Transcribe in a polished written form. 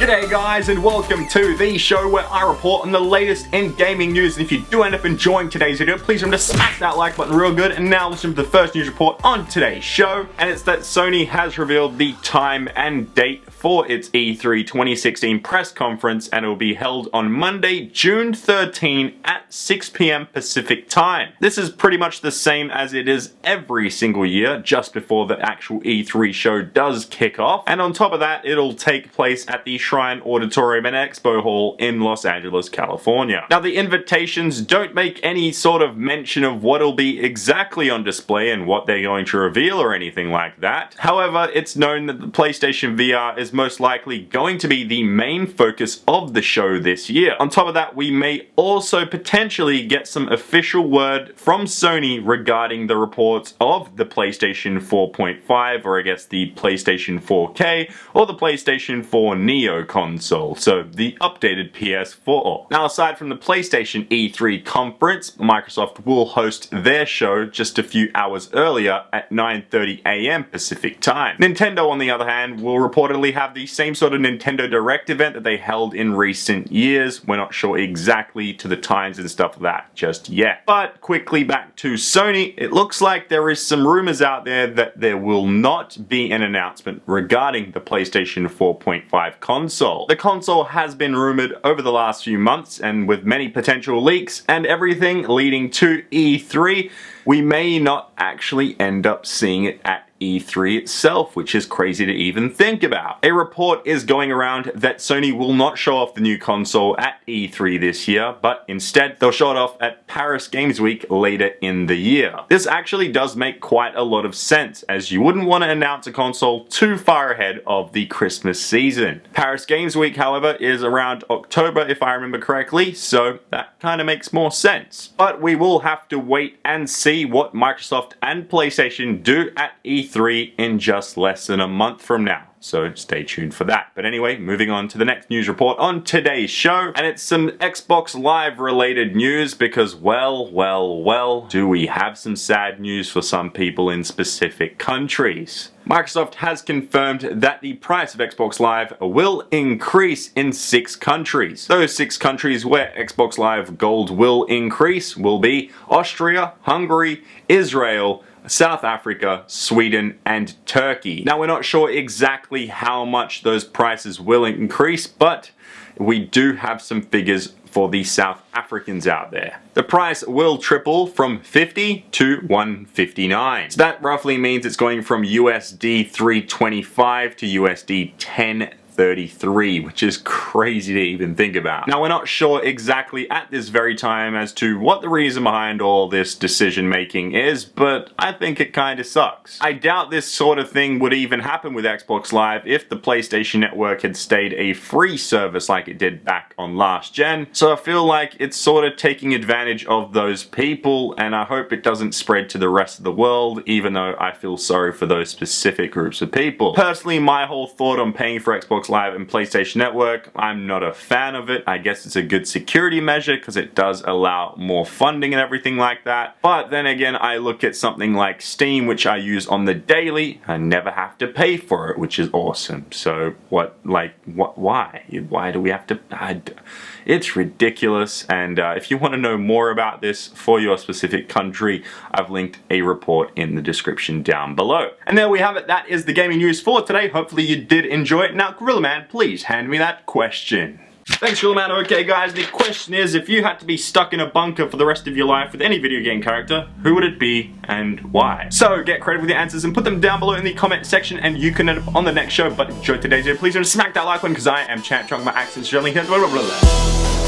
G'day guys and welcome to the show where I report on the latest in gaming news, and if you do end up enjoying today's video, please remember to smash that like button real good. And now listen to the first news report on today's show, and it's that Sony has revealed the time and date for its E3 2016 press conference, and it will be held on Monday, June 13 at 6 p.m. Pacific time. This is pretty much the same as it is every single year, just before the actual E3 show does kick off, and on top of that, it'll take place at the Shrine Auditorium and Expo Hall in Los Angeles, California. Now, the invitations don't make any sort of mention of what'll be exactly on display and what they're going to reveal or anything like that. However, it's known that the PlayStation VR is most likely going to be the main focus of the show this year. On top of that, we may also potentially get some official word from Sony regarding the reports of the PlayStation 4.5, or I guess the PlayStation 4K, or the PlayStation 4 Neo console, so the updated PS4. Now, aside from the PlayStation E3 conference, Microsoft will host their show just a few hours earlier at 9:30 a.m. Pacific time. Nintendo, on the other hand, will reportedly have the same sort of Nintendo Direct event that they held in recent years. We're not sure exactly to the times and stuff like that just yet. But quickly back to Sony, it looks like there is some rumors out there that there will not be an announcement regarding the PlayStation 4.5 console. The console has been rumored over the last few months, and with many potential leaks and everything leading to E3, we may not actually end up seeing it at E3 itself, which is crazy to even think about. A report is going around that Sony will not show off the new console at E3 this year, but instead they'll show it off at Paris Games Week later in the year. This actually does make quite a lot of sense, as you wouldn't want to announce a console too far ahead of the Christmas season. Paris Games Week, however, is around October if I remember correctly, so that kind of makes more sense. But we will have to wait and see what Microsoft and PlayStation do at E3 in just less than a month from now. So stay tuned for that. But anyway, moving on to the next news report on today's show, and it's some Xbox Live related news because, well, do we have some sad news for some people in specific countries. Microsoft has confirmed that the price of Xbox Live will increase in 6 countries. Those 6 countries where Xbox Live Gold will increase will be Austria, Hungary, Israel, South Africa, Sweden, and Turkey. Now, we're not sure exactly how much those prices will increase, but we do have some figures for the South Africans out there. The price will triple from 50 to 159. So that roughly means it's going from USD 325 to USD 1033, which is crazy to even think about. Now, we're not sure exactly at this very time as to what the reason behind all this decision making is, but I think it kind of sucks. I doubt this sort of thing would even happen with Xbox Live if the PlayStation Network had stayed a free service like it did back on last gen, so I feel like it's sort of taking advantage of those people, and I hope it doesn't spread to the rest of the world, even though I feel sorry for those specific groups of people. Personally, my whole thought on paying for Xbox Live and PlayStation Network, I'm not a fan of it. I guess it's a good security measure because it does allow more funding and everything like that. But then again, I look at something like Steam, which I use on the daily. I never have to pay for it, which is awesome. So why? Why do we have to? It's ridiculous. And if you want to know more about this for your specific country, I've linked a report in the description down below. And there we have it. That is the gaming news for today. Hopefully you did enjoy it. Now, Gorilla Man, please hand me that question. Thanks, Gorilla Man. Okay, guys, the question is, if you had to be stuck in a bunker for the rest of your life with any video game character, who would it be and why? So get creative with your answers and put them down below in the comment section, and you can end up on the next show. But if you enjoyed today's video, please don't smack that like button, because I am ChampChong. My accent's generally here. Blah, blah, blah, blah.